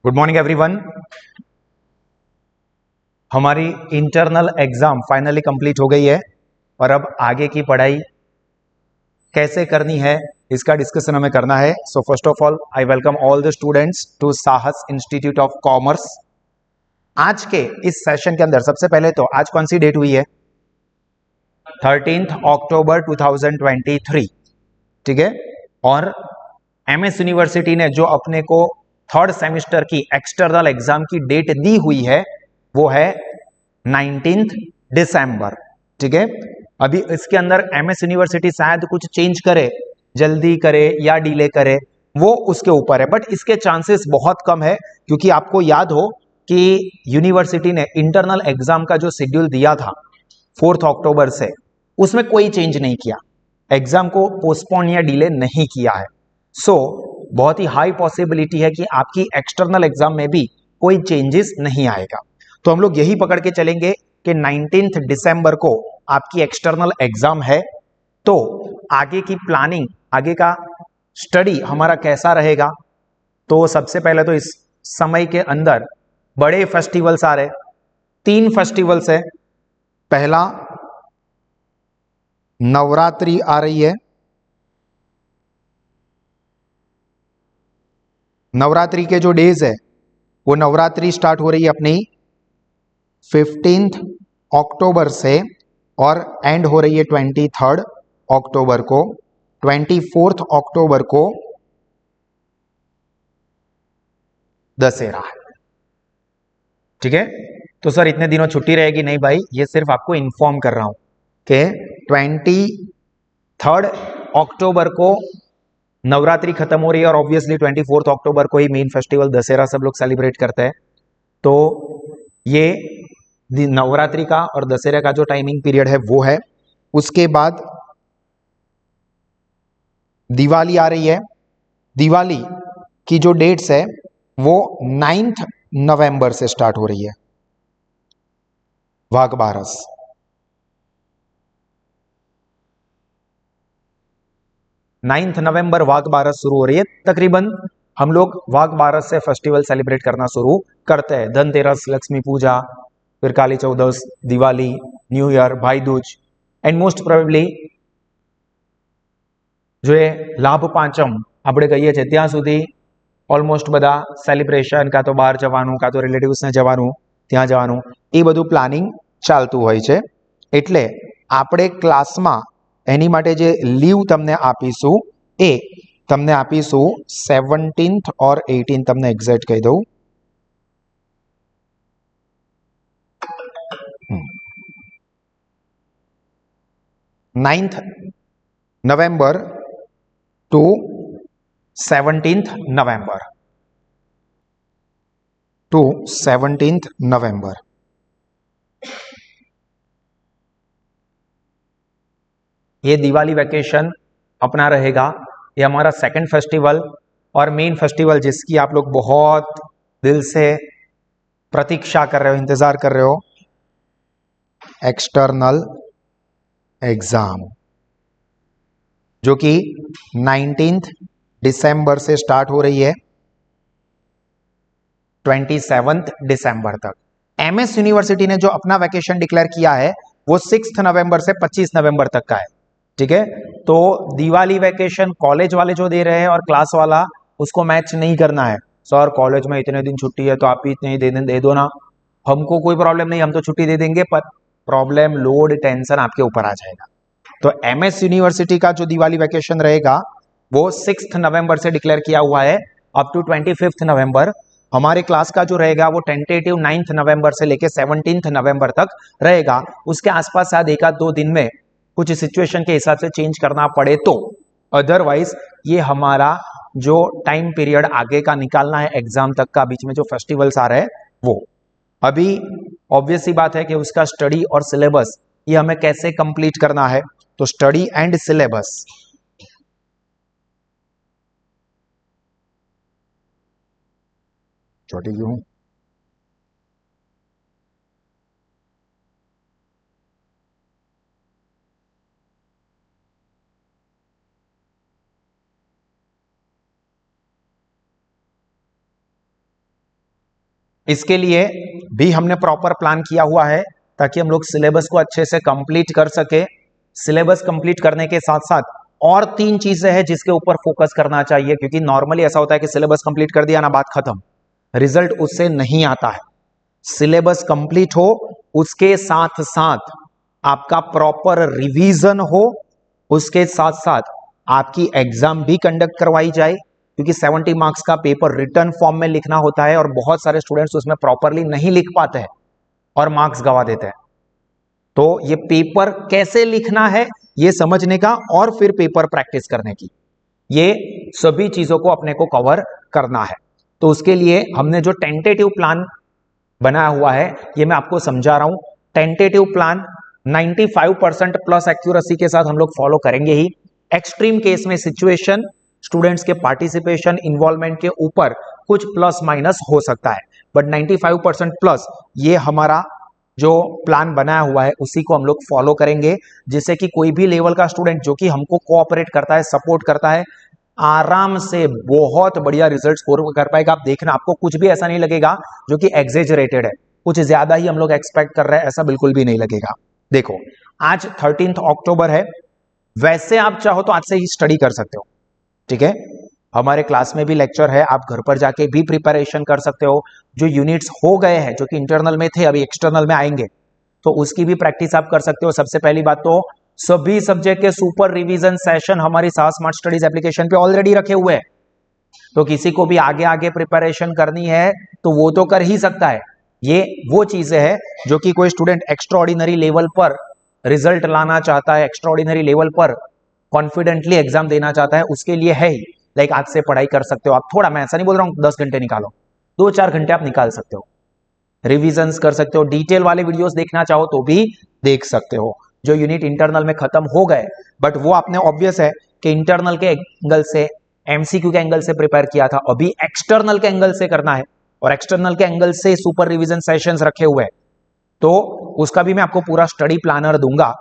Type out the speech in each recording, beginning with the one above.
Good morning everyone. हमारी internal exam finally complete हो गई है और अब आगे की पढ़ाई कैसे करनी है इसका डिस्कशन हमें करना है। So first of all I welcome all the students to Sahas Institute of Commerce. आज के इस सेशन के अंदर सबसे पहले तो आज कौन सी डेट हुई है? 13 अक्टूबर 2023, ठीक है। और एमएस यूनिवर्सिटी ने जो अपने को थर्ड सेमेस्टर की एक्सटर्नल एग्जाम की डेट दी हुई है वो है 19 दिसंबर, ठीक है। अभी इसके अंदर एमएस यूनिवर्सिटी शायद कुछ चेंज करे, जल्दी करे या डिले करे, वो उसके ऊपर है, बट इसके चांसेस बहुत कम है क्योंकि आपको याद हो कि यूनिवर्सिटी ने इंटरनल एग्जाम का जो शेड्यूल दिया था 4 अक्टूबर से, उसमें कोई चेंज नहीं किया, एग्जाम को पोस्टपोन या डिले नहीं किया है। सो बहुत ही हाई पॉसिबिलिटी है कि आपकी एक्सटर्नल एग्जाम में भी कोई चेंजेस नहीं आएगा। तो हम लोग यही पकड़ के चलेंगे कि 19 दिसंबर को आपकी एक्सटर्नल एग्जाम है। तो आगे की प्लानिंग, आगे का स्टडी हमारा कैसा रहेगा? तो सबसे पहले तो इस समय के अंदर बड़े फेस्टिवल्स आ रहे, 3 फेस्टिवल्स है। पहला नवरात्रि आ रही है। नवरात्रि के जो डेज है वो नवरात्रि स्टार्ट हो रही है अपनी 15 अक्टूबर से और एंड हो रही है 23 अक्टूबर को। 24 अक्टूबर को दशहरा है, ठीक है। तो सर इतने दिनों छुट्टी रहेगी? नहीं भाई, ये सिर्फ आपको इन्फॉर्म कर रहा हूं कि 23 अक्टूबर को नवरात्रि खत्म हो रही है और ऑब्वियसली 24 अक्टूबर को ही मेन फेस्टिवल दशहरा सब लोग सेलिब्रेट करते हैं। तो ये नवरात्रि का और दशहरा का जो टाइमिंग पीरियड है वो है। उसके बाद दिवाली आ रही है। दिवाली की जो डेट्स है वो 9 नवंबर से स्टार्ट हो रही है। वाघ बारस 9 नवंबर वाघ बारस शुरू हो रही है। तकरीबन हम लोग वाघ बारस से फेस्टिवल सेलिब्रेट करना शुरू करते हैं। धनतेरस, लक्ष्मी पूजा, फिर काली चौदस, दिवाली, न्यू ईयर, भाई दूज एंड मोस्ट प्रोबेबली जो લાભ પાંચમ આપણે કહીએ છીએ ત્યાં સુધી ઓલમોસ્ટ બધા સેલિબ્રેશન, કાં તો બહાર જવાનું, કાં તો રિલેટિવ્સને જવાનું, ત્યાં જવાનું, એ બધું પ્લાનિંગ ચાલતું હોય છે। એટલે આપણે ક્લાસમાં એની માટે જે લીવ તમને આપીશું એ તમને આપીશું 17th और 18 તમને એક્ઝેક્ટ કહી દઉં। 9th November to 17th November to 17th नवंबर। ये दिवाली वैकेशन अपना रहेगा। ये हमारा सेकंड फेस्टिवल और मेन फेस्टिवल जिसकी आप लोग बहुत दिल से प्रतीक्षा कर रहे हो, इंतजार कर रहे हो, एक्सटर्नल एग्जाम, जो कि 19 दिसंबर से स्टार्ट हो रही है 27 दिसंबर तक। एमएस यूनिवर्सिटी ने जो अपना वैकेशन डिक्लेयर किया है वो 6 नवंबर से 25 नवंबर तक का है, ठीक है। तो दिवाली वैकेशन कॉलेज वाले जो दे रहे हैं और क्लास वाला उसको मैच नहीं करना है। सर कॉलेज में इतने दिन छुट्टी है तो आप भी इतने ही दे दो ना, हमको कोई प्रॉब्लम नहीं, हम तो छुट्टी दे देंगे, पर प्रॉब्लम, लोड, टेंशन आपके ऊपर आ जाएगा। तो एमएस यूनिवर्सिटी का जो दिवाली वैकेशन रहेगा वो 6 नवंबर से डिक्लेयर किया हुआ है अप टू 25 नवंबर। हमारे क्लास का जो रहेगा वो टेंटेटिव 9 नवंबर से लेके 17 नवंबर तक रहेगा। उसके आसपास शायद एक आध 2 दिन में कुछ सिचुएशन के हिसाब से चेंज करना पड़े तो, अदरवाइज ये हमारा जो टाइम पीरियड आगे का निकालना है एग्जाम तक का, बीच में जो फेस्टिवल्स आ रहे हैं वो, अभी ऑब्वियस सी बात है कि उसका स्टडी और सिलेबस ये हमें कैसे कंप्लीट करना है। तो स्टडी एंड सिलेबस छोटी क्यों? इसके लिए भी हमने प्रॉपर प्लान किया हुआ है ताकि हम लोग सिलेबस को अच्छे से कंप्लीट कर सके। सिलेबस कंप्लीट करने के साथ साथ और 3 चीजें हैं जिसके ऊपर फोकस करना चाहिए, क्योंकि नॉर्मली ऐसा होता है कि सिलेबस कंप्लीट कर दिया ना, बात खत्म, रिजल्ट उससे नहीं आता है। सिलेबस कंप्लीट हो, उसके साथ साथ आपका प्रॉपर रिवीजन हो, उसके साथ साथ आपकी एग्जाम भी कंडक्ट करवाई जाए, क्योंकि 70 मार्क्स का पेपर रिटर्न फॉर्म में लिखना होता है और बहुत सारे स्टूडेंट्स उसमें प्रॉपरली नहीं लिख पाते हैं और मार्क्स गवा देते हैं। तो ये पेपर कैसे लिखना है ये समझने का और फिर पेपर प्रैक्टिस करने की, ये सभी चीजों को अपने को कवर करना है। तो उसके लिए हमने जो टेंटेटिव प्लान बनाया हुआ है ये मैं आपको समझा रहा हूं। टेंटेटिव प्लान 95% प्लस एक्यूरेसी के साथ हम लोग फॉलो करेंगे ही। एक्सट्रीम केस में सिचुएशन, स्टूडेंट्स के पार्टिसिपेशन, इन्वॉल्वमेंट के ऊपर कुछ प्लस माइनस हो सकता है, बट 95% प्लस ये हमारा जो प्लान बनाया हुआ है उसी को हम लोग फॉलो करेंगे, जिससे कि कोई भी लेवल का स्टूडेंट जो कि हमको कोऑपरेट करता है, सपोर्ट करता है, आराम से बहुत बढ़िया रिजल्ट स्कोर कर पाएगा। आप देखना, आपको कुछ भी ऐसा नहीं लगेगा जो कि एग्जेजरेटेड है, कुछ ज्यादा ही हम लोग एक्सपेक्ट कर रहे हैं, ऐसा बिल्कुल भी नहीं लगेगा। देखो, आज 13 अक्टूबर है, वैसे आप चाहो तो आज से ही स्टडी कर सकते हो, ठीक है। हमारे क्लास में भी लेक्चर है, आप घर पर जाके भी प्रिपरेशन कर सकते हो। जो यूनिट्स हो गए हैं, जो कि इंटरनल में थे, अभी एक्सटर्नल में आएंगे, तो उसकी भी प्रैक्टिस आप कर सकते हो। सबसे पहली बात तो सभी सब्जेक्ट के सुपर रिवीजन सेशन हमारी साहा स्मार्ट स्टडीज एप्लीकेशन पे ऑलरेडी रखे हुए हैं, तो किसी को भी आगे आगे प्रिपरेशन करनी है तो वो तो कर ही सकता है। ये वो चीजें हैं जो कि कोई स्टूडेंट एक्स्ट्रा ऑर्डिनरी लेवल पर रिजल्ट लाना चाहता है, एक्स्ट्रा ऑर्डिनरी लेवल पर कॉन्फिडेंटली एग्जाम देना चाहता है, उसके लिए है ही। लाइक आज से पढ़ाई कर सकते हो आप, थोड़ा, मैं ऐसा नहीं बोल रहा हूं 10 घंटे निकालो, 2-4 घंटे आप निकाल सकते हो, रिविजन्स कर सकते हो, डिटेल वाले वीडियोस देखना चाहो तो भी देख सकते हो। जो यूनिट इंटरनल में खत्म हो गए, बट वो आपने ऑब्वियस है कि इंटरनल के एंगल से, एमसीक्यू के एंगल से प्रिपेयर किया था, अभी एक्सटर्नल के एंगल से करना है, और एक्सटर्नल के एंगल से सुपर रिवीजन सेशंस रखे हुए हैं, तो उसका भी मैं आपको पूरा स्टडी प्लानर दूंगा।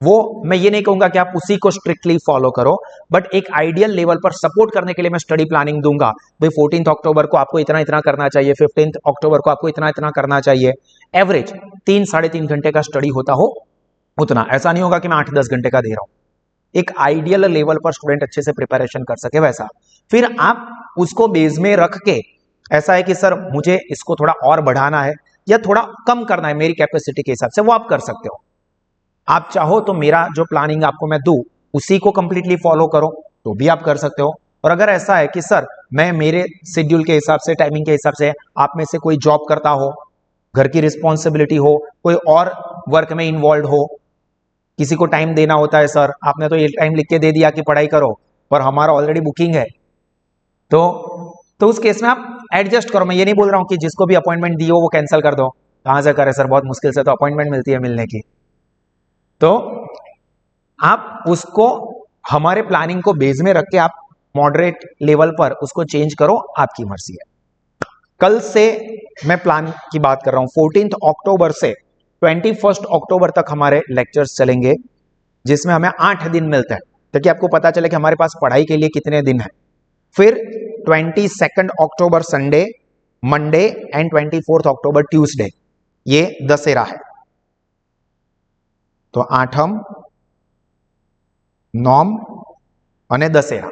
वो मैं ये नहीं कहूंगा कि आप उसी को स्ट्रिक्टली फॉलो करो, बट एक आइडियल लेवल पर सपोर्ट करने के लिए मैं स्टडी प्लानिंग दूंगा। भाई 14 अक्टूबर को आपको इतना इतना करना चाहिए, 15 अक्टूबर को आपको इतना इतना करना चाहिए, एवरेज 3-3.5 घंटे का स्टडी होता हो उतना, ऐसा नहीं होगा कि मैं 8-10 घंटे का दे रहा हूं। एक आइडियल लेवल पर स्टूडेंट अच्छे से प्रिपरेशन कर सके वैसा, फिर आप उसको बेस में रख के, ऐसा है कि सर मुझे इसको थोड़ा और बढ़ाना है या थोड़ा कम करना है मेरी कैपेसिटी के हिसाब से, वो आप कर सकते हो। आप चाहो तो मेरा जो प्लानिंग आपको मैं दूं उसी को कंप्लीटली फॉलो करो तो भी आप कर सकते हो। और अगर ऐसा है कि सर मैं मेरे शेड्यूल के हिसाब से, टाइमिंग के हिसाब से, आप में से कोई जॉब करता हो, घर की रिस्पॉन्सिबिलिटी हो, कोई और वर्क में इन्वॉल्व हो, किसी को टाइम देना होता है, सर आपने तो ये टाइम लिख के दे दिया कि पढ़ाई करो, पर हमारा ऑलरेडी बुकिंग है, तो उस केस में आप एडजस्ट करो। मैं ये नहीं बोल रहा हूं कि जिसको भी अपॉइंटमेंट दी हो वो कैंसिल कर दो, कहां से करे सर, बहुत मुश्किल से तो अपॉइंटमेंट मिलती है मिलने की, तो आप उसको हमारे प्लानिंग को बेस में रख के आप मॉडरेट लेवल पर उसको चेंज करो, आपकी मर्जी है। कल से मैं प्लान की बात कर रहा हूं, 14 अक्टूबर से 21 अक्टूबर तक हमारे लेक्चर्स चलेंगे, जिसमें हमें 8 दिन मिलते हैं, ताकि आपको पता चले कि हमारे पास पढ़ाई के लिए कितने दिन है। फिर 22 October Sunday, Monday and 24 October Tuesday, ये दशहरा है। तो 8મ, 9મ અને दशहरा,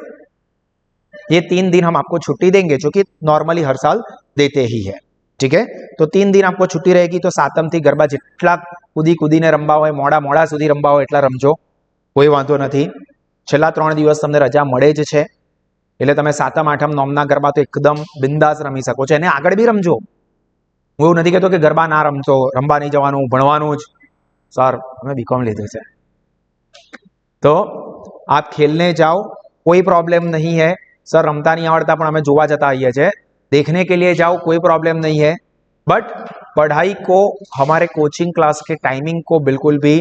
ये 3 दिन हम आपको छुट्टी देंगे, जो कि नॉर्मली हर साल देते ही है, ठीक है। तो 3 दिन आपको छुट्टी रहेगी, तो 7મ થી गरबा જેટલા કૂદીને રમવા હોય, મોડા સુધી રમવા હોય એટલા રમજો, કોઈ વાંધો નથી। છેલ્લા 3 દિવસ તમને રજા મળે જ છે, એટલે તમે 7મ, 8મ, 9મના ગરબા તો એકદમ બિંદાસ રમી શકો છો, એને આગળ બી રમજો। હું એવું નથી કહેતો કે ગરબા ના રમશો, રમવા નહીં જવાનું, ભણવાનું જ, सर हमें बीकॉम लीधे से, तो आप खेलने जाओ, कोई प्रॉब्लम नहीं है। सर रमता नहीं आवड़ता पण हमें जोवा जता आइए छे, देखने के लिए जाओ, कोई प्रॉब्लम नहीं है। बट पढ़ाई को, हमारे कोचिंग क्लास के टाइमिंग को बिल्कुल भी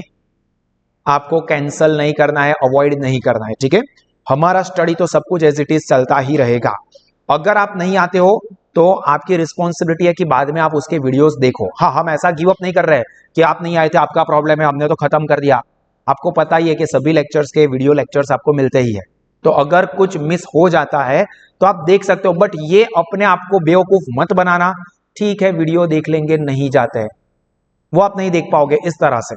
आपको कैंसल नहीं करना है, अवॉइड नहीं करना है, ठीक है। हमारा स्टडी तो सब कुछ एज इट इज चलता ही रहेगा। अगर आप नहीं आते हो तो आपकी रिस्पॉन्सिबिलिटी है कि बाद में आप उसके वीडियोस देखो। हाँ, हम ऐसा गिव अप नहीं कर रहे कि आप नहीं आए थे, आपका प्रॉब्लम है, हमने तो खत्म कर दिया। आपको पता ही है कि सभी लेक्चर्स के वीडियो लेक्चर्स आपको मिलते ही है, तो अगर कुछ मिस हो जाता है तो आप देख सकते हो। बट ये अपने आप को बेवकूफ मत बनाना ठीक है वीडियो देख लेंगे, नहीं जाते हैं, वो आप नहीं देख पाओगे। इस तरह से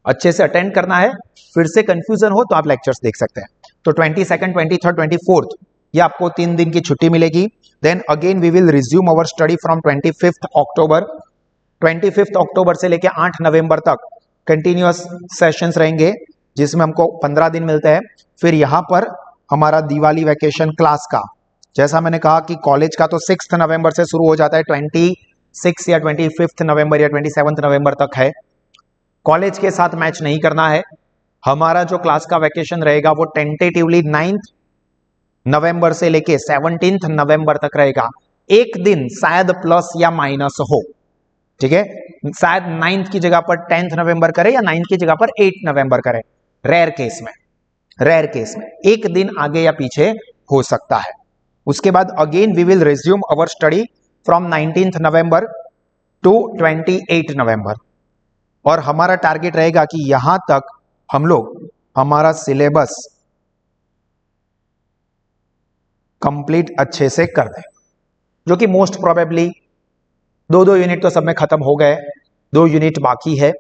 अच्छे से अटेंड करना है, फिर से कंफ्यूजन हो तो आप लेक्चर्स देख सकते हैं। तो 22nd, 23rd, 24th ये आपको 3 दिन की छुट्टी मिलेगी। Then again we will resume our study from 25th October. 25th October से लेके 8 नवंबर तक कंटिन्यूअस सेशंस रहेंगे, जिसमें हमको 15 दिन मिलते हैं। फिर यहाँ पर हमारा दिवाली वैकेशन क्लास का, जैसा मैंने कहा कि कॉलेज का तो 6 नवंबर से शुरू हो जाता है, 26 या 25 नवंबर या 27 नवंबर तक है। कॉलेज के साथ मैच नहीं करना है। हमारा जो क्लास का वैकेशन रहेगा वो टेंटेटिवली 9 नवंबर से लेके 17 नवंबर तक रहेगा। एक दिन शायद प्लस या माइनस हो, ठीक है, शायद 9th की जगह पर 10th नवंबर करे या 9th की जगह पर 8 नवंबर करे। रेयर केस में एक दिन आगे या पीछे हो सकता है। उसके बाद again we will resume our study from 19th November to 28 November. और हमारा टारगेट रहेगा कि यहां तक हम लोग हमारा सिलेबस कंप्लीट अच्छे से कर दें, जो कि मोस्ट प्रोबेबली 2 यूनिट तो सब में खत्म हो गए, 2 यूनिट बाकी है,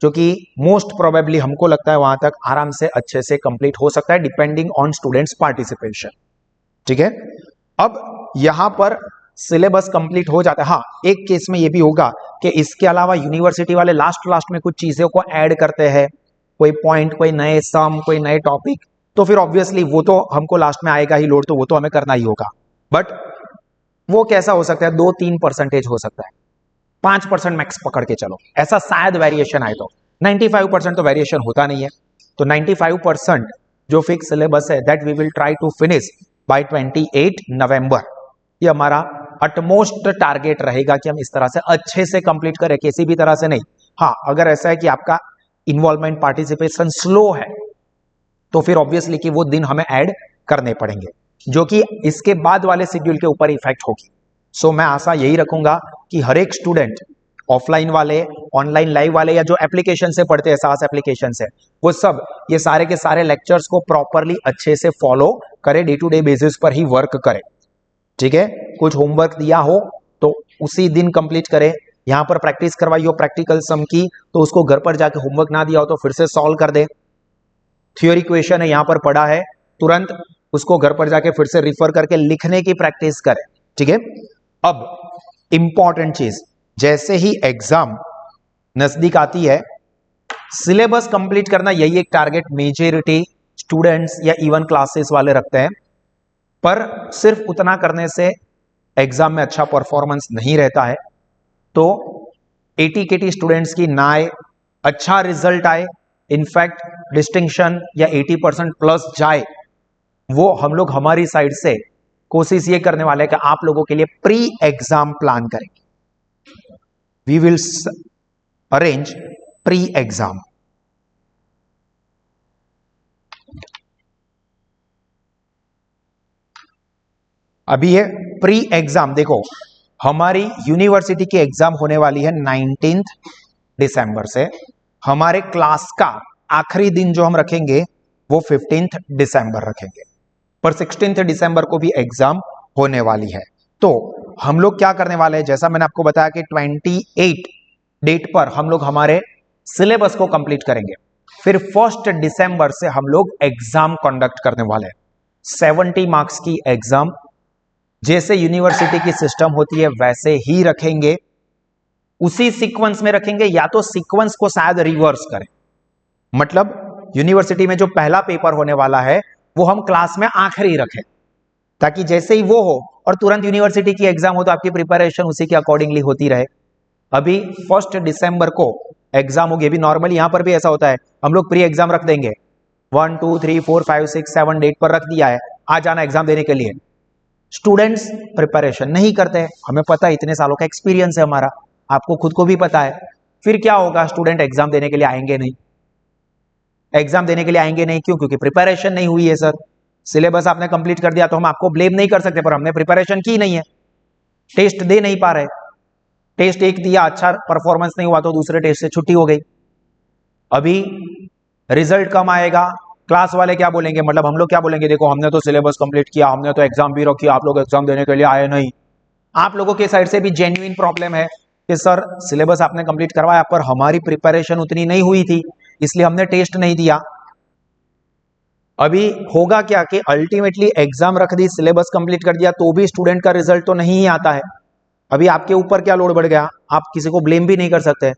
जो कि मोस्ट प्रोबेबली हमको लगता है वहां तक आराम से अच्छे से कंप्लीट हो सकता है, डिपेंडिंग ऑन स्टूडेंट्स पार्टिसिपेशन। ठीक है, अब यहां पर सिलेबस कंप्लीट हो जाता है। हाँ, एक केस में ये भी होगा कि इसके अलावा यूनिवर्सिटी वाले लास्ट में कुछ चीजों को ऐड करते हैं, कोई पॉइंट, कोई नए सम, कोई नए टॉपिक, तो फिर ऑब्वियसली वो तो हमको लास्ट में आएगा ही लोड, तो वो तो हमें करना ही होगा। बट वो कैसा हो सकता है, 2-3% हो सकता है, 5% मैक्स पकड़ के चलो, ऐसा शायद वेरिएशन आए तो। 95% तो वेरिएशन होता नहीं है। तो 95% जो फिक्स सिलेबस है that we will try to finish by 28 November. ये हमारा अटमोस्ट टारगेट रहेगा कि हम इस तरह से अच्छे से कंप्लीट करें, किसी भी तरह से नहीं। हाँ, अगर ऐसा है कि आपका इन्वॉल्वमेंट, पार्टिसिपेशन स्लो है, तो फिर ऑब्वियसली कि वो दिन हमें ऐड करने पड़ेंगे, जो कि इसके बाद वाले शेड्यूल के ऊपर इफेक्ट होगी। सो मैं आशा यही रखूंगा कि हर एक स्टूडेंट, ऑफलाइन वाले, ऑनलाइन लाइव वाले, या जो एप्लीकेशन से पढ़ते हैं, सास एप्लीकेशन से, वो सब ये सारे के सारे लेक्चर्स को प्रॉपरली अच्छे से फॉलो करे, डे टू डे बेसिस पर ही वर्क करे। ठीक है, कुछ होमवर्क दिया हो तो उसी दिन कंप्लीट करे। यहां पर प्रैक्टिस करवाई हो प्रैक्टिकल सम की, तो उसको घर पर जाके होमवर्क ना दिया हो तो फिर से सॉल्व कर दे। थ्योरी क्वेश्चन है यहां पर पढ़ा है, तुरंत उसको घर पर जाके फिर से रिफर करके लिखने की प्रैक्टिस करें। ठीक है, अब इंपॉर्टेंट चीज, जैसे ही एग्जाम नजदीक आती है, सिलेबस कंप्लीट करना, यही एक टारगेट मेजॉरिटी स्टूडेंट्स या इवन क्लासेस वाले रखते हैं। पर सिर्फ उतना करने से एग्जाम में अच्छा परफॉर्मेंस नहीं रहता है। तो 80-80 स्टूडेंट्स की ना आए, अच्छा रिजल्ट आए, इनफैक्ट डिस्टिंक्शन या 80% प्लस जाए, वो हम लोग हमारी साइड से कोशिश ये करने वाले हैं कि आप लोगों के लिए प्री एग्जाम प्लान करेंगे। We will arrange pre exam. अभी ये प्री एग्जाम, देखो हमारी यूनिवर्सिटी की एग्जाम होने वाली है 19 दिसंबर से। हमारे क्लास का आखिरी दिन जो हम रखेंगे वो 15 दिसंबर रखेंगे, पर 16 दिसंबर को भी एग्जाम होने वाली है। तो हम लोग क्या करने वाले हैं, जैसा मैंने आपको बताया कि 28 डेट पर हम लोग हमारे सिलेबस को कंप्लीट करेंगे। फिर 1 दिसंबर से हम लोग एग्जाम कंडक्ट करने वाले हैं, 70 मार्क्स की एग्जाम। जैसे यूनिवर्सिटी की सिस्टम होती है वैसे ही रखेंगे, उसी सीक्वेंस में रखेंगे, या तो सीक्वेंस को शायद रिवर्स करें। मतलब यूनिवर्सिटी में जो पहला पेपर होने वाला है वो हम क्लास में आखिरी रखें, ताकि जैसे ही वो हो और तुरंत यूनिवर्सिटी की एग्जाम हो तो आपकी प्रिपरेशन उसी के अकॉर्डिंगली होती रहे। अभी 1 दिसंबर को एग्जाम होगी। अभी नॉर्मली यहां पर भी ऐसा होता है, हम लोग प्री एग्जाम रख देंगे, 1 2 3 4 5 6 7 डेट पर रख दिया है, आ जाना एग्जाम देने के लिए। स्टूडेंट्स प्रिपरेशन नहीं करते हैं, हमें पता है, इतने सालों का एक्सपीरियंस है हमारा, आपको खुद को भी पता है। फिर क्या होगा, स्टूडेंट एग्जाम देने के लिए आएंगे नहीं। एग्जाम देने के लिए आएंगे नहीं क्यों? क्योंकि प्रिपरेशन नहीं हुई है। सर, सिलेबस आपने कंप्लीट कर दिया तो हम आपको ब्लेम नहीं कर सकते, पर हमने प्रिपरेशन की नहीं है, टेस्ट दे नहीं पा रहे। टेस्ट एक दिया, अच्छा परफॉर्मेंस नहीं हुआ तो दूसरे टेस्ट से छुट्टी हो गई। अभी रिजल्ट कम आएगा, क्लास वाले क्या बोलेंगे, मतलब हम लोग क्या बोलेंगे, देखो हमने तो सिलेबस कंप्लीट किया, हमने तो एग्जाम भी रखी, आप लोग एग्जाम देने के लिए आए नहीं। आप लोगों के साइड से भी जेन्युइन प्रॉब्लम है कि सर सिलेबस आपने कंप्लीट करवाया पर हमारी प्रिपरेशन उतनी नहीं हुई थी, इसलिए हमने टेस्ट नहीं दिया। अभी होगा क्या कि अल्टीमेटली एग्जाम रख दी, सिलेबस कंप्लीट कर दिया, तो भी स्टूडेंट का रिजल्ट तो नहीं ही आता है। अभी आपके ऊपर क्या लोड बढ़ गया, आप किसी को ब्लेम भी नहीं कर सकते।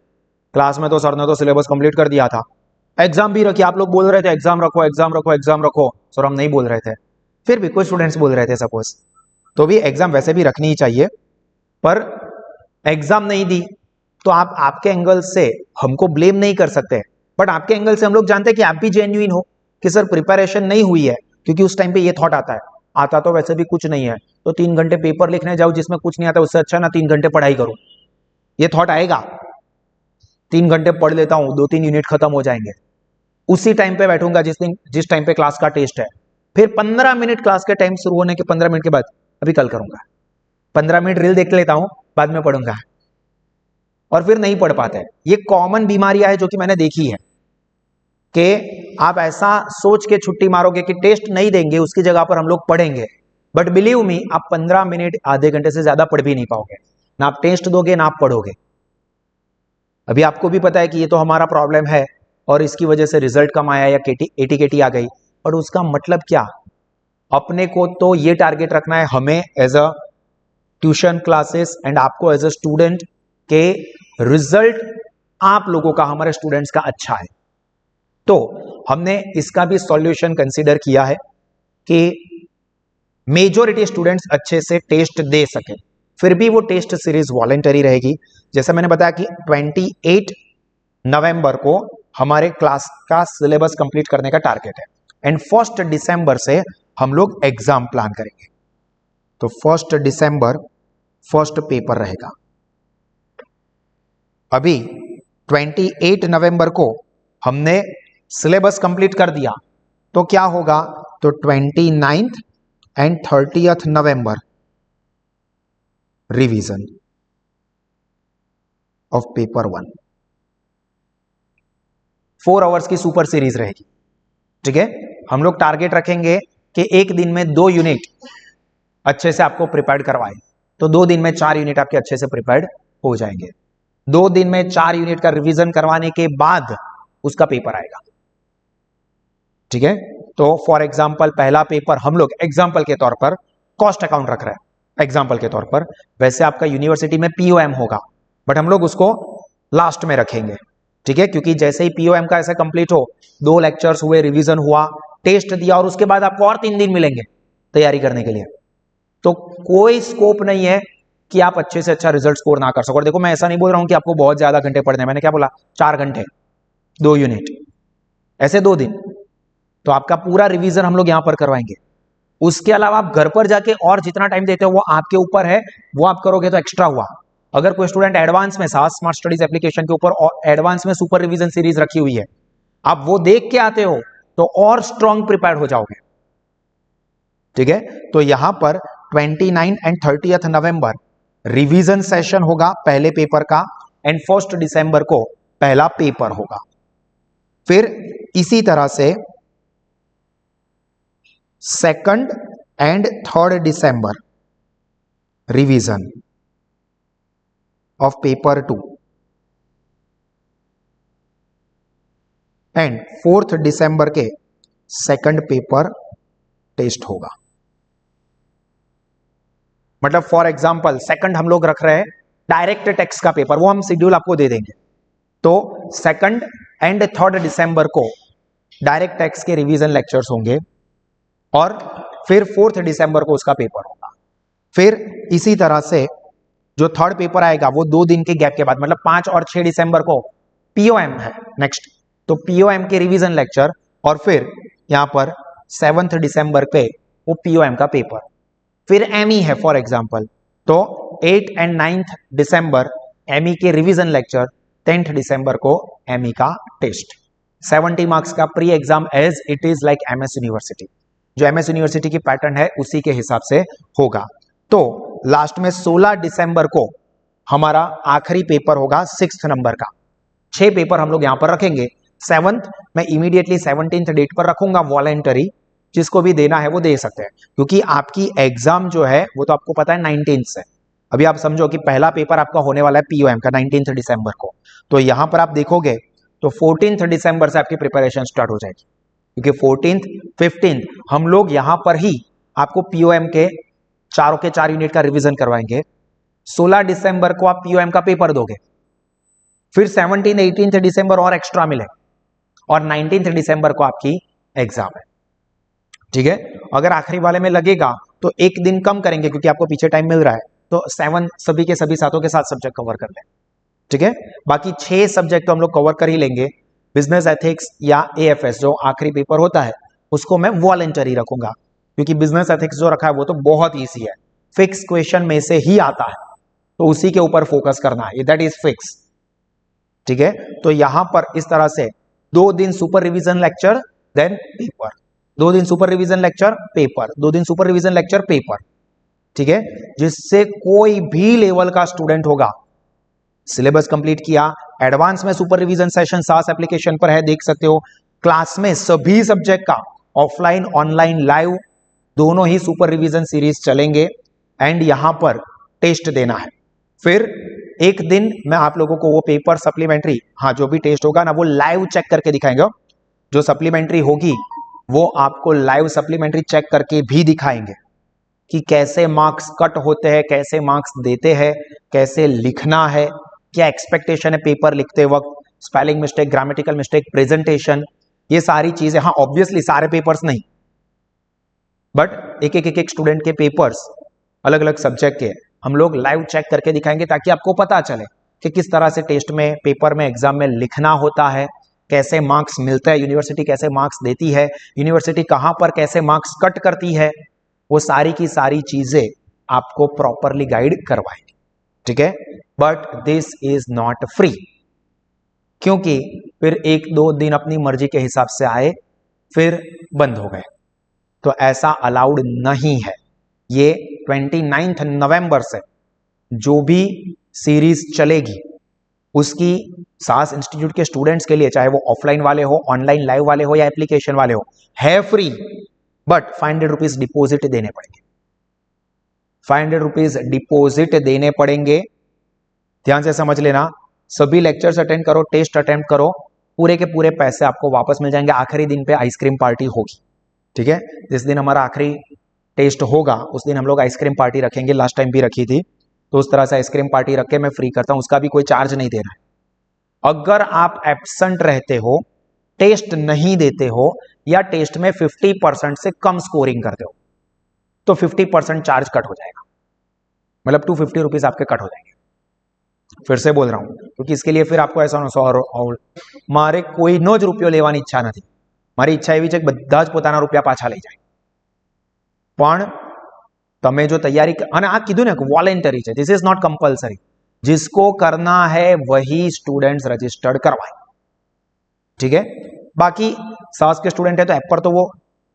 क्लास में तो सर ने तो सिलेबस कंप्लीट कर दिया था, एग्जाम भी रखी, आप लोग बोल रहे थे एग्जाम रखो एग्जाम रखो एग्जाम रखो, सर हम नहीं बोल रहे थे, फिर भी कुछ स्टूडेंट्स बोल रहे थे सपोज, तो भी एग्जाम वैसे भी रखनी ही चाहिए। पर एग्जाम नहीं दी तो आप आपके एंगल से हमको ब्लेम नहीं कर सकते, बट आपके एंगल से हम लोग जानते हैं कि आप भी जेन्युइन हो कि सर प्रिपरेशन नहीं हुई है, क्योंकि उस टाइम पे ये थॉट आता है, आता तो वैसे भी कुछ नहीं है, तो 3 घंटे पेपर लिखने जाओ जिसमें कुछ नहीं आता, उससे अच्छा ना 3 घंटे पढ़ाई करो, ये थॉट आएगा। 3 घंटे पढ़ लेता हूं, 2-3 यूनिट खत्म हो जाएंगे, उसी टाइम पे बैठूंगा जिस टाइम पे क्लास का टेस्ट है, फिर 15 मिनट क्लास के टाइम शुरू होने के 15 मिनट के बाद अभी कल करूंगा, 15 मिनट रील देख लेता हूं, बाद में पढ़ूंगा, और फिर नहीं पढ़ पाते। ये कॉमन बीमारियां है जो कि मैंने देखी है कि आप ऐसा सोच के छुट्टी मारोगे कि टेस्ट नहीं देंगे, उसकी जगह पर हम लोग पढ़ेंगे, बट बिलीव मी आप 15 मिनट आधे घंटे से ज्यादा पढ़ भी नहीं पाओगे, ना आप टेस्ट दोगे ना आप पढ़ोगे। अभी आपको भी पता है कि ये तो हमारा प्रॉब्लम है और इसकी वजह से रिजल्ट कम आया या एटीकेटी आ गई, और उसका मतलब क्या, अपने को तो ये टारगेट रखना है हमें as a tuition classes and आपको एज अ स्टूडेंट के रिजल्ट आप लोगों का, हमारे स्टूडेंट्स का अच्छा है। तो हमने इसका भी सॉल्यूशन कंसीडर किया है कि मेजॉरिटी स्टूडेंट्स अच्छे से टेस्ट दे सके, फिर भी वो टेस्ट सीरीज वॉलेंटरी रहेगी। जैसे मैंने बताया कि 28 नवंबर को हमारे क्लास का सिलेबस कंप्लीट करने का टारगेट है, एंड 1 दिसंबर से हम लोग एग्जाम प्लान करेंगे। तो 1 दिसंबर फर्स्ट पेपर रहेगा। अभी 28 नवंबर को हमने सिलेबस कंप्लीट कर दिया, तो क्या होगा, तो 29 and 30 November revision of paper 1, 4 hours की सुपर सीरीज रहेगी। ठीक है, हम लोग टारगेट रखेंगे कि एक दिन में 2 यूनिट अच्छे से आपको प्रिपेयर करवाएं, तो 2 दिन में 4 यूनिट आपके अच्छे से प्रिपेयर्ड हो जाएंगे। 2 दिन में 4 यूनिट का रिवीजन करवाने के बाद उसका पेपर आएगा। ठीक है, तो फॉर एग्जाम्पल पहला पेपर हम लोग एग्जाम्पल के तौर पर कॉस्ट अकाउंट रख रहे हैं, एग्जाम्पल के तौर पर, वैसे आपका यूनिवर्सिटी में पीओएम होगा, बट हम लोग उसको लास्ट में रखेंगे। ठीक है, क्योंकि जैसे ही पीओएम का ऐसा कंप्लीट हो, 2 लेक्चर्स हुए, रिवीजन हुआ, टेस्ट दिया, और उसके बाद आपको और 3 दिन मिलेंगे तैयारी करने के लिए, तो कोई स्कोप नहीं है कि आप अच्छे से अच्छा रिजल्ट स्कोर ना कर सको। और देखो मैं ऐसा नहीं बोल रहा हूं कि आपको बहुत ज्यादा घंटे पढ़ने हैं, मैंने क्या बोला, 4 घंटे 2 यूनिट, ऐसे 2 दिन, तो आपका पूरा रिवीजन हम लोग यहां पर करवाएंगे। उसके अलावा आप घर पर जाके और जितना टाइम देते हो वो आपके ऊपर है, वो आप करोगे तो एक्स्ट्रा हुआ। अगर कोई स्टूडेंट एडवांस में साथ स्मार्ट स्टडीज एप्लीकेशन के ऊपर और एडवांस में सुपर रिवीजन सीरीज रखी हुई है, आप वो देख के आते हो तो और स्ट्रॉन्ग प्रिपेयर हो जाओगे। ठीक है, तो यहां पर 29 एंड 30 नवंबर रिवीजन सेशन होगा पहले पेपर का, एंड 1 दिसंबर को पहला पेपर होगा। फिर इसी तरह से 2 and 3 December revision of paper 2, and 4 दिसंबर के सेकंड पेपर टेस्ट होगा। मतलब फॉर एग्जांपल सेकंड हम लोग रख रहे हैं डायरेक्ट टेक्स्ट का पेपर, वो हम शेड्यूल आपको दे देंगे। तो 2 एंड 3 दिसंबर को डायरेक्ट टेक्स्ट के रिवीजन लेक्चर्स होंगे, और फिर 4 दिसंबर को उसका पेपर होगा। फिर इसी तरह से जो थर्ड पेपर आएगा वो 2 दिन के गैप के बाद, मतलब 5 और 6 दिसंबर को पीओएम है नेक्स्ट, तो पीओएम के रिवीजन लेक्चर, और फिर यहां पर 7 दिसंबर पे वो पीओएम का पेपर। फिर एमई है फॉर एग्जांपल, तो 8 एंड 9 दिसंबर एमई के रिवीजन लेक्चर, 10 दिसंबर को एमई का टेस्ट। 70 मार्क्स का pre exam as it is like MS university, जो एमएस यूनिवर्सिटी की पैटर्न है उसी के हिसाब से होगा। तो लास्ट में 16 दिसंबर को हमारा आखिरी पेपर होगा 6 नंबर का। 6 पेपर हम लोग यहां पर रखेंगे। 7th मैं इमीडिएटली 17th डेट पर रखूंगा वॉलेंटरी, जिसको भी देना है वो दे सकते हैं, क्योंकि आपकी एग्जाम जो है वो तो आपको पता है 19th से, अभी आप समझो कि पहला पेपर आपका होने वाला है पीओएम का 19 दिसंबर को, तो यहां पर आप देखोगे तो 14 दिसंबर से आपकी प्रिपरेशन स्टार्ट हो जाएगी, क्योंकि 14, 15 हम लोग यहां पर ही आपको पीओएम के चारों के 4 यूनिट का रिवीजन करवाएंगे। 16 दिसंबर को आप पीओएम का पेपर दोगे, फिर 17, 18 दिसंबर और एक्स्ट्रा मिले, और 19 दिसंबर को आपकी एग्जाम है। ठीक है, अगर आखिरी वाले में लगेगा तो एक दिन कम करेंगे क्योंकि आपको पीछे टाइम मिल रहा है, तो 7 सभी के सभी सातों के 7 सब्जेक्ट कवर कर लें। ठीक है, बाकी 6 सब्जेक्ट तो हम लोग कवर कर ही लेंगे। बिजनेस एथिक्स या एएफएस जो आखिरी पेपर होता है उसको मैं वॉलंटरी रखूंगा, क्योंकि बिजनेस एथिक्स जो रखा है वो तो बहुत ईजी है, फिक्स क्वेश्चन में से ही आता है, तो उसी के ऊपर फोकस करना है, दैट इज फिक्स। ठीक है, तो यहां पर इस तरह से 2 दिन super revision lecture then paper, 2 दिन सुपर रिवीजन लेक्चर पेपर, 2 दिन सुपर रिवीजन लेक्चर पेपर। ठीक है, जिससे कोई भी लेवल का स्टूडेंट होगा, सिलेबस कंप्लीट किया, एडवांस में सुपर रिवीजन सेशन सास एप्लीकेशन पर है, देख सकते हो। क्लास में सभी सब्जेक्ट का ऑफलाइन ऑनलाइन लाइव दोनों ही सुपर रिवीजन सीरीज चलेंगे, एंड यहां पर टेस्ट देना है। फिर एक दिन मैं आप लोगों को वो पेपर सप्लीमेंट्री, हाँ जो भी टेस्ट होगा ना वो लाइव चेक करके दिखाएंगे, जो सप्लीमेंट्री होगी वो आपको लाइव सप्लीमेंट्री चेक करके भी दिखाएंगे कि कैसे मार्क्स कट होते हैं, कैसे मार्क्स देते हैं, कैसे लिखना है, क्या एक्सपेक्टेशन है पेपर लिखते वक्त, spelling mistake, grammatical mistake, presentation, ये सारी चीजें। हाँ ऑब्वियसली सारे पेपर्स नहीं, बट एक एक स्टूडेंट के पेपर्स अलग अलग सब्जेक्ट के हम लोग लाइव चेक करके दिखाएंगे, ताकि आपको पता चले कि किस तरह से टेस्ट में, पेपर में, एग्जाम में लिखना होता है, कैसे मार्क्स मिलता है, यूनिवर्सिटी कैसे मार्क्स देती है, यूनिवर्सिटी कहां पर कैसे मार्क्स कट करती है, वो सारी की सारी चीजें आपको प्रॉपरली गाइड करवाएंगे। ठीक है, but this is not free, क्योंकि फिर 1-2 दिन अपनी मर्जी के हिसाब से आए फिर बंद हो गए, तो ऐसा अलाउड नहीं है। ये 29 नवंबर से जो भी सीरीज चलेगी उसकी सास इंस्टीट्यूट के स्टूडेंट्स के लिए, चाहे वो ऑफलाइन वाले हो, ऑनलाइन लाइव वाले हो या एप्लीकेशन वाले हो, है फ्री, बट 500 रुपीज डिपोजिट देने पड़ेंगे, 500 रुपीज डिपोजिट देने पड़ेंगे। ध्यान से समझ लेना, सभी लेक्चर्स अटेंड करो, टेस्ट अटेंड करो, पूरे के पूरे पैसे आपको वापस मिल जाएंगे। आखिरी दिन पे आइसक्रीम पार्टी होगी। ठीक है, जिस दिन हमारा आखिरी टेस्ट होगा उस दिन हम लोग आइसक्रीम पार्टी रखेंगे, लास्ट टाइम भी रखी थी, तो उस तरह से आइसक्रीम पार्टी रख के मैं फ्री करता हूं, उसका भी कोई चार्ज नहीं देना है। अगर आप एब्सेंट रहते हो, टेस्ट नहीं देते हो, या टेस्ट में 50% से कम स्कोरिंग करते हो, तो 50% चार्ज कट हो जाएगा, मतलब 250 रुपीज आपके कट हो जाएंगे। फिर से बोल रहा हूं, क्योंकि इसके लिए फिर आपको ऐसा मारे कोई नो ज रुपयो लेवानी इच्छा नहीं, मारी इच्छा एवी है कि બધા જ પોતાના રૂપિયા પાછા લઈ જાય, પણ તમે जो तैयारी અને આ કીધું ને વોલેન્ટરી છે, दिस इज नॉट कंपल्सरी, जिसको करना है वही स्टूडेंट्स रजिस्टर्ड करवाए। ठीक है, बाकी सास के स्टूडेंट है तो ऐप पर तो वो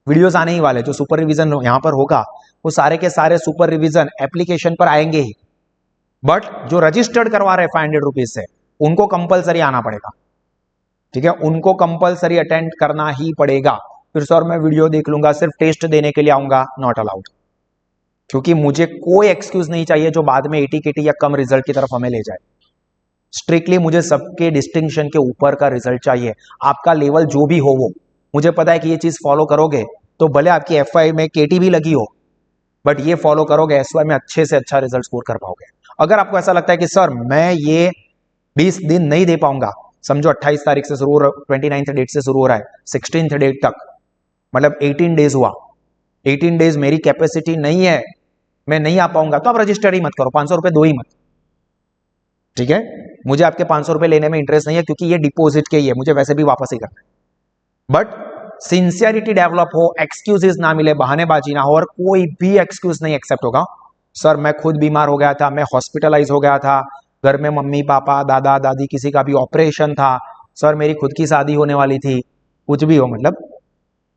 वीडियोस आने ही वाले, जो सुपर रिवीजन यहां पर होगा वो सारे के सारे सुपर रिवीजन एप्लीकेशन पर आएंगे ही, बट जो रजिस्टर्ड करवा रहे 500 रुपीज से उनको कंपलसरी आना पड़ेगा। ठीक है, उनको कंपलसरी अटेंड करना ही पड़ेगा। फिर सर मैं वीडियो देख लूंगा, सिर्फ टेस्ट देने के लिए आऊंगा, नॉट अलाउड, क्योंकि मुझे कोई एक्सक्यूज नहीं चाहिए जो बाद में 80-80 या कम रिजल्ट की तरफ हमें ले जाए। स्ट्रिक्टली मुझे सबके डिस्टिंक्शन के ऊपर का रिजल्ट चाहिए, आपका लेवल जो भी हो वो, मुझे पता है कि ये चीज फॉलो करोगे तो भले आपकी एफआई में केटी भी लगी हो, बट ये फॉलो करोगे एसवाई में अच्छे से अच्छा रिजल्ट स्कोर कर पाओगे। अगर आपको ऐसा लगता है कि सर मैं ये 20 दिन नहीं दे पाऊंगा, समझो 28 तारीख से शुरू हो रहा है, 29 डेट से शुरू हो रहा है, 16 डेट तक, मतलब 18 डेज हुआ, 18 डेज मेरी कैपेसिटी नहीं है, मैं नहीं आ पाऊंगा, तो आप रजिस्टर ही मत करो, 500 रुपए दो ही मत। ठीक है, मुझे आपके 500 रुपए लेने में इंटरेस्ट नहीं है, क्योंकि ये डिपॉजिट के ही है, मुझे वैसे भी वापस ही करना है। बट सिंसियरिटी डेवलप हो, एक्सक्यूजेस ना मिले, बहानेबाजी ना हो, और कोई भी एक्सक्यूज नहीं एक्सेप्ट होगा। सर मैं खुद बीमार हो गया था, मैं हॉस्पिटलाइज हो गया था, घर में मम्मी पापा दादा दादी किसी का भी ऑपरेशन था, सर मेरी खुद की शादी होने वाली थी, कुछ भी हो, मतलब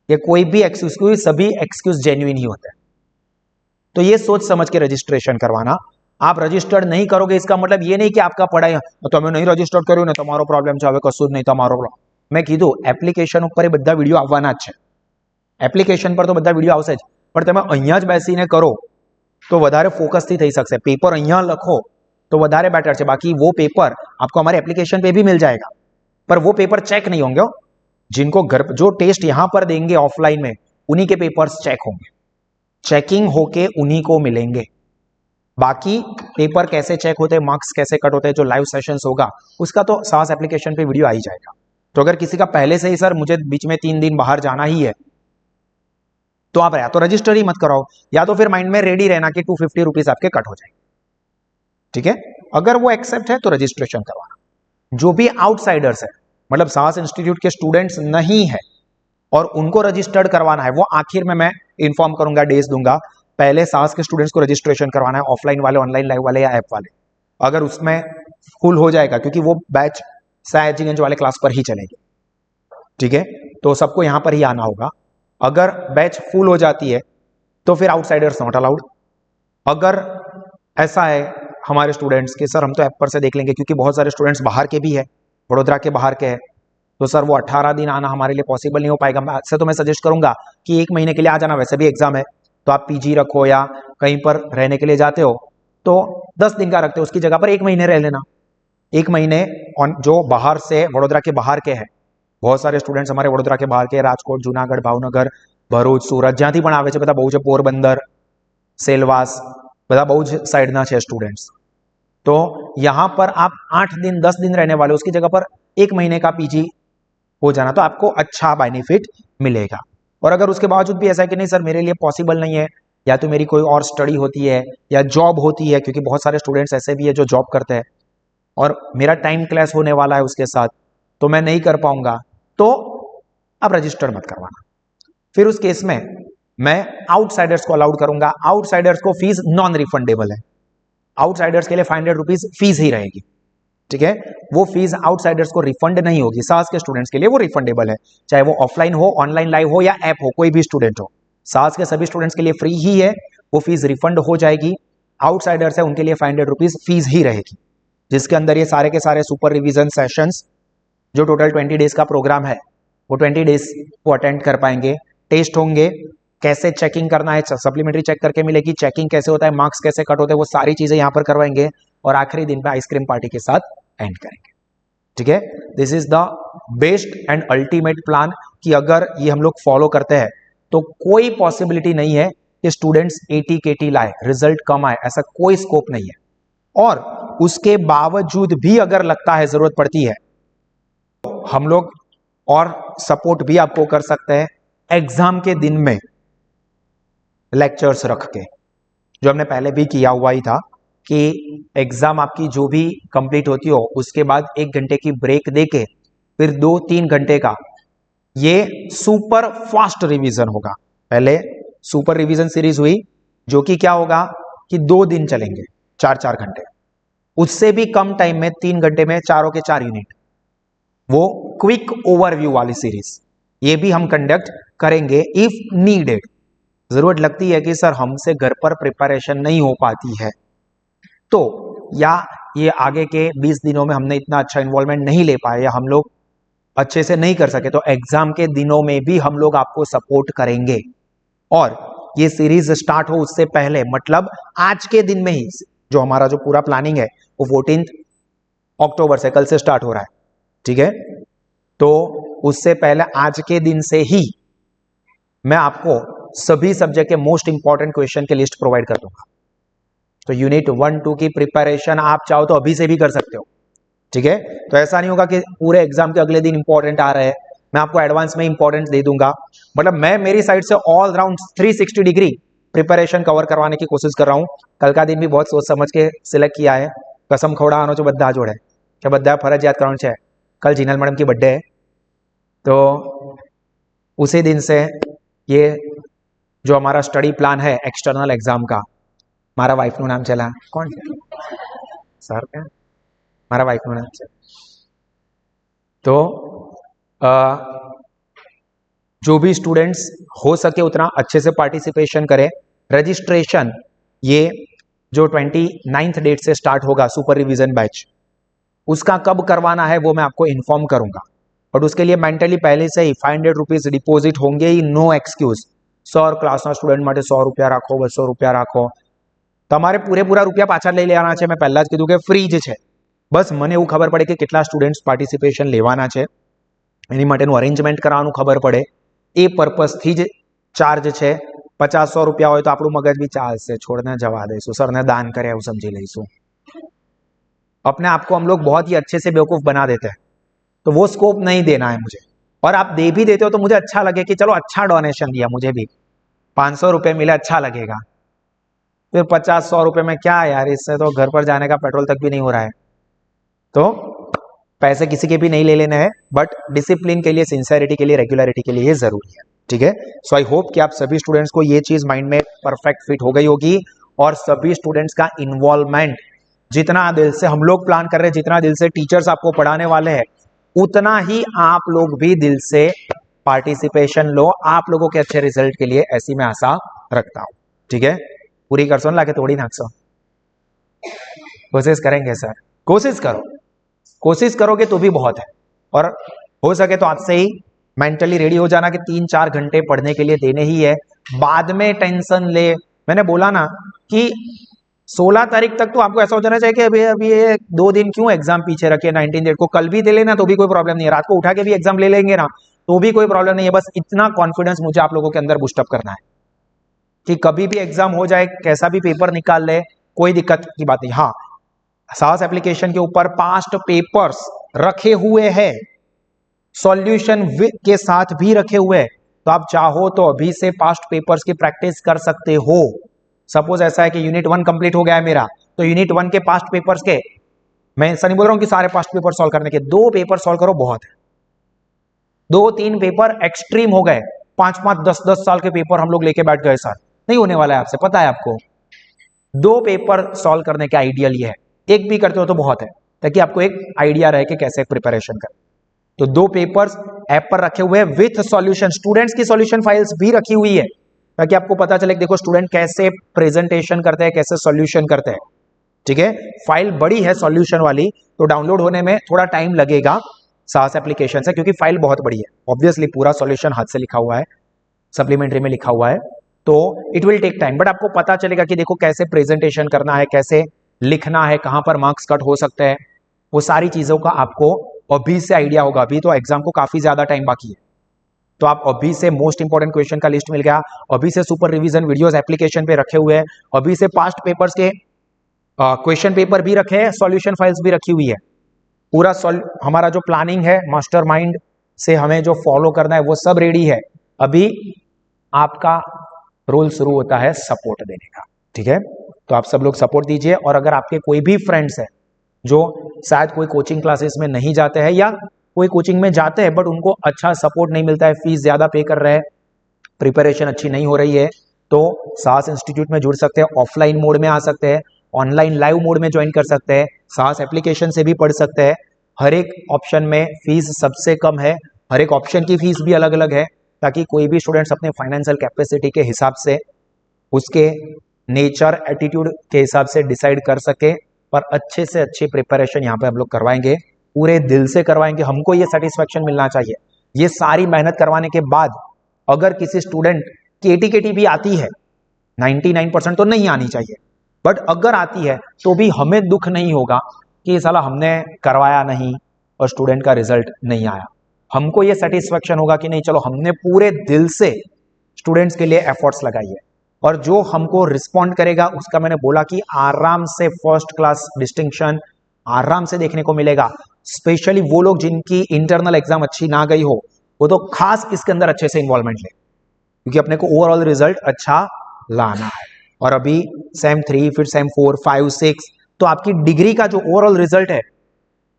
ये कोई भी एक्सक्यूज, कोई सभी एक्सक्यूज जेन्युइन ही होते हैं। तो ये सोच समझ के रजिस्ट्रेशन करवाना। आप रजिस्टर्ड नहीं करोगे इसका मतलब ये नहीं कि आपका पढ़ाई तो मैं नहीं रजिस्टर्ड કર્યું ને તમારો પ્રોબ્લેમ છે, હવે કશું જ નહીં તમારો પ્રોબ્લેમ। મેં કીધું એપ્લિકેશન ઉપર એ બધા વિડીયો આવવાના જ છે, એપ્લિકેશન પર તો બધા વિડીયો આવશે જ, પણ તમે અહીંયા જ બેસીને કરો તો વધારે ફોકસથી થઈ શકશે. પેપર અહીંયા લખો तो વધારે બેટર છે. बाकी वो पेपर आपको हमारे एप्लीकेशन पे भी मिल जाएगा, पर वो पेपर चेक नहीं होंगे. जिनको घर जो टेस्ट यहां पर देंगे ऑफलाइन में, उन्हीं के पेपर्स चेक होंगे, चेकिंग होके उन्हीं को मिलेंगे. बाकी पेपर कैसे चेक होते हैं, मार्क्स कैसे कट होते हैं, जो लाइव सेशंस होगा उसका तो सास एप्लीकेशन पे वीडियो आ ही जाएगा. तो अगर किसी का पहले से ही सर मुझे बीच में 3 दिन बाहर जाना ही है, तो आप या तो रजिस्टर ही मत कराओ, या तो फिर माइंड में रेडी रहना कि 250 रुपीज आपके कट हो जाएंगे. ठीक है, अगर वो एक्सेप्ट है तो रजिस्ट्रेशन करवाना. जो भी आउटसाइडर्स है, मतलब साहस इंस्टीट्यूट के स्टूडेंट्स नहीं है और उनको रजिस्टर्ड करवाना है, वो आखिर में मैं इन्फॉर्म करूंगा, डेज दूंगा. पहले साहस के स्टूडेंट्स को रजिस्ट्रेशन करवाना है, ऑफलाइन वाले, ऑनलाइन लाइव वाले या ऐप वाले. अगर उसमें फुल हो जाएगा, क्योंकि वो बैच सयाजीगंज वाले क्लास पर ही चलेगी. ठीक है, तो सबको यहां पर ही आना होगा. अगर बैच फुल हो जाती है तो फिर आउटसाइडर्स नॉट अलाउड. अगर ऐसा है हमारे स्टूडेंट्स के सर हम तो ऐप पर से देख लेंगे, क्योंकि बहुत सारे स्टूडेंट्स बाहर के भी है, वडोदरा के बाहर के हैं, तो सर वो 18 दिन आना हमारे लिए पॉसिबल नहीं हो पाएगा. ऐसे तो मैं सजेस्ट करूंगा कि 1 महीने के लिए आ जाना. वैसे भी एग्जाम है तो आप पीजी रखो या कहीं पर रहने के लिए जाते हो तो 10 दिन का रखते हो, उसकी जगह पर 1 महीने रह लेना. 1 महीने जो बाहर से, वडोदरा के बाहर के हैं, बहुत सारे स्टूडेंट्स हमारे वडोदरा के बाहर के, राजकोट, जूनागढ़, भावनगर, भरूच, सूरत, જ્યાંથી પણ આવે છે બધા બહુ છે, પોરબંદર, સેલવાસ, બધા બહુ જ સાઈડના છે સ્ટूडेंट्स. तो यहां पर आप 8 दिन 10 दिन रहने वाले, उसकी जगह पर 1 महीने का पीजी हो जाना, तो आपको अच्छा बेनिफिट मिलेगा. और अगर उसके बावजूद भी ऐसा है कि नहीं सर मेरे लिए पॉसिबल नहीं है, या तो मेरी कोई और स्टडी होती है या जॉब होती है, क्योंकि बहुत सारे स्टूडेंट्स ऐसे भी है जो जॉब करते हैं और मेरा टाइम क्लैश होने वाला है उसके साथ, तो मैं नहीं कर पाऊंगा, तो आप रजिस्टर मत करवाना. फिर उस केस में मैं आउटसाइडर्स को अलाउड करूंगा. आउटसाइडर्स को फीस नॉन रिफंडेबल है. आउटसाइडर्स के लिए 500 रुपीज फीस ही रहेगी. ठीक है, वो फीस आउटसाइडर्स को रिफंड नहीं होगी. सास के स्टूडेंट्स के लिए वो रिफंडेबल है, चाहे वो ऑफलाइन हो, ऑनलाइन लाइव हो या ऐप हो, कोई भी स्टूडेंट हो. सास के सभी स्टूडेंट्स के लिए फ्री ही है, वो फीस रिफंड हो जाएगी. आउटसाइडर्स है उनके लिए 500 रुपीज फीस ही रहेगी, जिसके अंदर ये सारे के सारे सुपर रिविजन सेशंस, जो टोटल 20 डेज का प्रोग्राम है, वो 20 डेज को अटेंड कर पाएंगे. टेस्ट होंगे, कैसे चेकिंग करना है, सप्लीमेंट्री चेक करके मिलेगी, चेकिंग कैसे होता है, मार्क्स कैसे कट होते हैं, वो सारी चीजें यहां पर करवाएंगे और आखिरी दिन पे आइसक्रीम पार्टी के साथ एंड करेंगे. ठीक है, this is the best and ultimate plan कि अगर ये हम लोग फॉलो करते हैं तो कोई पॉसिबिलिटी नहीं है कि स्टूडेंट्स 80 KT लाए, रिजल्ट कम आए, ऐसा कोई स्कोप नहीं है. और उसके बावजूद भी अगर लगता है, जरूरत पड़ती है, हम लोग और सपोर्ट भी आपको कर सकते हैं एग्जाम के दिन में लेक्चर्स रख के, जो हमने पहले भी किया हुआ ही था कि एग्जाम आपकी जो भी कंप्लीट होती हो उसके बाद 1 घंटे की ब्रेक देके फिर 2-3 घंटे का ये सुपर फास्ट रिवीजन होगा. पहले सुपर रिवीजन सीरीज हुई, जो कि क्या होगा कि 2 दिन चलेंगे, 4-4 घंटे. उससे भी कम टाइम में 3 घंटे में चारों के 4 यूनिट, वो क्विक ओवरव्यू वाली सीरीज, ये भी हम कंडक्ट करेंगे इफ नीडेड. जरूरत लगती है कि सर हमसे घर पर प्रिपरेशन नहीं हो पाती है, तो या ये आगे के 20 दिनों में हमने इतना अच्छा इन्वॉल्वमेंट नहीं ले पाए, या हम लोग अच्छे से नहीं कर सके, तो एग्जाम के दिनों में भी हम लोग आपको सपोर्ट करेंगे. और ये सीरीज स्टार्ट हो उससे पहले, मतलब आज के दिन में ही, जो हमारा जो पूरा प्लानिंग है वो 14 अक्टूबर से, कल से स्टार्ट हो रहा है. ठीक है, तो उससे पहले आज के दिन से ही मैं आपको सभी सब्जेक्ट के मोस्ट इंपॉर्टेंट क्वेश्चन के लिस्ट प्रोवाइड कर दूंगा. तो यूनिट 1-2 की प्रिपरेशन आप चाहो तो अभी से भी कर सकते हो. ठीक है, तो ऐसा नहीं होगा कि पूरे एग्जाम के अगले दिन इंपॉर्टेंट आ रहे हैं, मैं आपको एडवांस में इंपॉर्टेंस दे दूंगा. मतलब मैं मेरी साइड से all round 360 degree preparation cover करवाने की कोशिश कर रहा हूं. कल का दिन भी बहुत सोच समझ के सिलेक्ट किया है. कसम खवड़ाવાનો છો બધા જોડે કે બધા ફરજિયાત કરવાનું છે. कल जीनल मैडम की बर्थडे है, तो उसी दिन से ये जो हमारा स्टडी प्लान है एक्सटर्नल एग्जाम का, मारा वाइफ નું नाम चला, कौन सर क्या, मारा वाइफ નું नाम છે, तो जो भी स्टूडेंट्स हो सके उतना अच्छे से पार्टिसिपेशन करें. रजिस्ट्रेशन ये जो 29 डेट से स्टार्ट होगा सुपर रिवीजन बैच, उसका कब करवाना है वो मैं आपको इन्फॉर्म करूंगा. बट उसके लिए मेंटली पहले से ही 500 रुपीज डिपॉजिट होंगे ही, नो एक्सक्यूज. 100 क्लासना स्टूडेंट માટે 100 रुपया રાખો, 200 रुपया રાખો, તમારે પૂરેપૂરા રૂપિયા પાછા લઈ લેવાના છે. મેં પહેલા જ કીધું કે ફ્રી જ છે. બસ મને એવું ખબર પડે કે કેટલા સ્ટુડન્ટ્સ પાર્ટિસિપેશન લેવાના છે, એની માટેનું અરેન્જમેન્ટ કરવાનું ખબર પડે, એ પર્પઝથી જ ચાર્જ છે. 50-100 રૂપિયા હોય તો આપણું મગજ બી ચાલશે, છોડને જવા દઈશું, સરને दान करे એવું समझी લઈશું. अपने आप को हम लोग बहुत ही अच्छे से बेवकूफ बना देते हैं, तो वो स्कोप नहीं देना है मुझे. और आप दे भी देते हो तो मुझे अच्छा लगे कि चलो अच्छा डोनेशन दिया, मुझे भी 500 रुपये मिले, अच्छा लगेगा. फिर 50-100 रुपये में क्या यार, इससे तो घर पर जाने का पेट्रोल तक भी नहीं हो रहा है. तो पैसे किसी के भी नहीं ले लेने हैं, बट डिसिप्लिन के लिए, सिंसेरिटी के लिए, रेगुलरिटी के लिए ये जरूरी है. ठीक है. सो आई होप कि आप सभी स्टूडेंट्स को ये चीज माइंड में परफेक्ट फिट हो गई होगी, और सभी स्टूडेंट्स का इन्वॉल्वमेंट जितना दिल से हम लोग प्लान कर रहे हैं, जितना दिल से टीचर्स आपको पढ़ाने वाले हैं, उतना ही आप लोग भी दिल से पार्टिसिपेशन लो. आप लोगों के अच्छे रिजल्ट के लिए ऐसी मैं आशा रखता हूं. ठीक है. पूरी करसो ना, लाके थोड़ी नाखसो. कोशिश करेंगे सर, कोशिश करो, कोशिश करोगे तो भी बहुत है. और हो सके तो आज से ही मेंटली रेडी हो जाना कि 3-4 घंटे पढ़ने के लिए देने ही है. बाद में टेंशन ले. मैंने बोला ना कि 16 तारीख तक तो आपको ऐसा हो जाना चाहिए कि अभी ये 2 दिन क्यों एग्जाम पीछे रखे, 19 डेट को कल भी दे लेना तो भी कोई प्रॉब्लम नहीं है, रात को उठा के भी एग्जाम ले लेंगे ना तो भी कोई प्रॉब्लम नहीं है. बस इतना कॉन्फिडेंस मुझे आप लोगों के अंदर बूस्टअप करना है कि कभी भी एग्जाम हो जाए, कैसा भी पेपर निकाल ले, कोई दिक्कत की बात नहीं. हाँ, साहस एप्लीकेशन के ऊपर पास्ट पेपर्स रखे हुए हैं, सॉल्यूशन के साथ भी रखे हुए हैं, तो आप चाहो तो अभी से पास्ट पेपर्स की प्रैक्टिस कर सकते हो. सपोज ऐसा है कि यूनिट 1 कंप्लीट हो गया है मेरा, तो यूनिट 1 के पास्ट पेपर्स के, मैं ऐसा नहीं बोल रहा हूं कि सारे पास्ट पेपर सॉल्व करने के, 2 पेपर सॉल्व करो बहुत है. 2-3 पेपर एक्सट्रीम हो गए, 5-5, 10-10 साल के पेपर हम लोग लेके बैठ गए सर, नहीं होने वाला है आपसे, पता है आपको. 2 पेपर सॉल्व करने का आइडियल ये है. एक भी करते हो तो बहुत है, ताकि आपको एक आइडिया रहे कि कैसे प्रिपरेशन करें. तो 2 पेपर्स ऐप पर रखे हुए हैं विथ सॉल्यूशन, स्टूडेंट्स की सॉल्यूशन फाइल्स भी रखी हुई है, ताकि आपको पता चले कि देखो स्टूडेंट कैसे प्रेजेंटेशन करते हैं, कैसे सॉल्यूशन करते हैं. ठीक है. फाइल बड़ी है सॉल्यूशन वाली, तो डाउनलोड होने में थोड़ा टाइम लगेगा साहस एप्लीकेशन से, क्योंकि फाइल बहुत बड़ी है. ऑब्वियसली पूरा सॉल्यूशन हाथ से लिखा हुआ है, सप्लीमेंट्री में लिखा हुआ है, तो it will take time. But आपको पता चलेगा कि देखो कैसे प्रेजेंटेशन करना है, कैसे लिखना है, कहां पर मार्क्स कट हो सकते हैं, वो सारी चीजों का आपको अभी से आइडिया होगा. अभी तो एग्जाम को काफी ज्यादा टाइम बाकी है, तो आप अभी से मोस्ट इंपॉर्टेंट क्वेश्चन का लिस्ट मिल गया, अभी से सुपर रिवीजन वीडियोस एप्लीकेशन पे रखे हुए हैं, अभी से पास्ट पेपर्स के क्वेश्चन पेपर भी रखे हैं, सॉल्यूशन फाइल्स भी रखी हुई है. पूरा हमारा जो प्लानिंग है मास्टरमाइंड से हमें जो फॉलो करना है वो सब रेडी है. अभी आपका रोल शुरू होता है सपोर्ट देने का. ठीक है. तो आप सब लोग सपोर्ट दीजिए. और अगर आपके कोई भी फ्रेंड्स हैं जो शायद कोई कोचिंग क्लासेस में नहीं जाते हैं, या कोई कोचिंग में जाते हैं बट उनको अच्छा सपोर्ट नहीं मिलता है, फीस ज्यादा पे कर रहे हैं, प्रिपरेशन अच्छी नहीं हो रही है, तो साहस इंस्टीट्यूट में जुड़ सकते हैं. ऑफलाइन मोड में आ सकते हैं, ऑनलाइन लाइव मोड में ज्वाइन कर सकते हैं, साहस एप्लीकेशन से भी पढ़ सकते हैं. हर एक ऑप्शन में फीस सबसे कम है, हर एक ऑप्शन की फीस भी अलग अलग है, ताकि कोई भी स्टूडेंट्स अपने फाइनेंशियल कैपेसिटी के हिसाब से, उसके नेचर एटीट्यूड के हिसाब से डिसाइड कर सके. पर अच्छे से अच्छी प्रिपरेशन यहाँ पे हम लोग करवाएंगे, पूरे दिल से करवाएंगे. हमको ये सेटिस्फेक्शन मिलना चाहिए. ये सारी मेहनत करवाने के बाद अगर किसी स्टूडेंट की केटी भी आती है, 99% तो नहीं आनी चाहिए, बट अगर आती है तो भी हमें दुख नहीं होगा कि साला हमने करवाया नहीं और स्टूडेंट का रिजल्ट नहीं आया. हमको ये सेटिस्फेक्शन होगा कि नहीं, चलो हमने पूरे दिल से स्टूडेंट्स के लिए एफर्ट्स लगाई है. और जो हमको रिस्पॉन्ड करेगा उसका मैंने बोला कि आराम से फर्स्ट क्लास डिस्टिंक्शन आराम से देखने को मिलेगा. स्पेशली वो लोग जिनकी इंटरनल एग्जाम अच्छी ना गई हो, वो तो खास इसके अंदर अच्छे से इन्वॉल्वमेंट ले, क्योंकि अपने को ओवरऑल रिजल्ट अच्छा लाना है. और अभी सेम 3, फिर सेम 4, 5, 6, तो आपकी डिग्री का जो ओवरऑल रिजल्ट है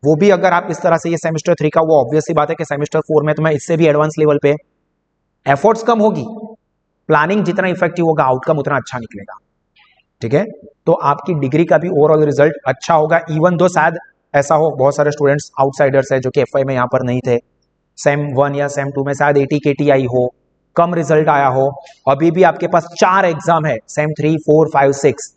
वो भी अगर आप इस तरह से, ये सेमेस्टर 3 का, वो ऑब्वियस सी बात है कि सेमेस्टर 4 में तो मैं इससे भी एडवांस लेवल पे, एफर्ट्स कम होगी, प्लानिंग जितना इफेक्टिव होगा आउटकम उतना अच्छा निकलेगा. ठीक है. तो आपकी डिग्री का भी ओवरऑल रिजल्ट अच्छा होगा. इवन दो शायद ऐसा हो, बहुत सारे स्टूडेंट्स आउटसाइडर्स है जो कि एफआई में यहाँ पर नहीं थे, सेम 1 या सेम 2 में शायद 80 KT आई हो, कम रिजल्ट आया हो. अभी भी आपके पास 4 एग्जाम है, सेम 3, 4, 5, 6,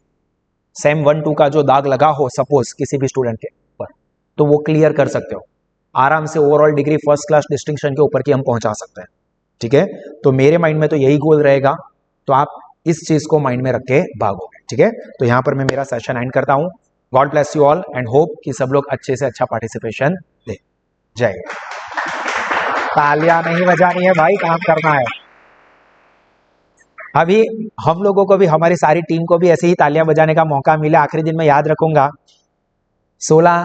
सेम 1, 2 का जो दाग लगा हो सपोज किसी भी स्टूडेंट के ऊपर, तो वो क्लियर कर सकते हो आराम से. Overall degree first class distinction के ऊपर की हम पहुंचा सकते हैं. ठीक है. तो मेरे माइंड में तो यही गोल रहेगा, तो आप इस चीज को माइंड में रख के भागोगे. ठीक है, तो यहां पर मैं मेरा सेशन एंड करता हूं। God bless you all and hope कि सब लोग अच्छे से अच्छा पार्टिसिपेशन दे। जय हिंद। तालियां नहीं बजानी है भाई, काम करना है। अभी हम लोगों को भी, हमारी सारी टीम को भी ऐसे ही तालियां बजाने का मौका मिला। आखिरी दिन में याद रखूंगा 16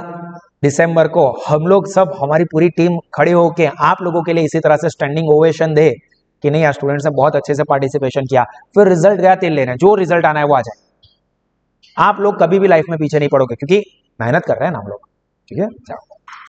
दिसंबर को हम लोग सब, हमारी पूरी टीम खड़े होके आप लोगों के लिए इसी तरह से स्टैंडिंग ओवेशन दे कि नहीं यार स्टूडेंट्स ने बहुत अच्छे से पार्टिसिपेशन किया। फिर रिजल्ट गया तेल लेने, जो रिजल्ट आना है वो आ जाए। आप लोग कभी भी लाइफ में पीछे नहीं पड़ोगे क्योंकि मेहनत कर रहे हैं ना हम लोग। ठीक है, जाओ।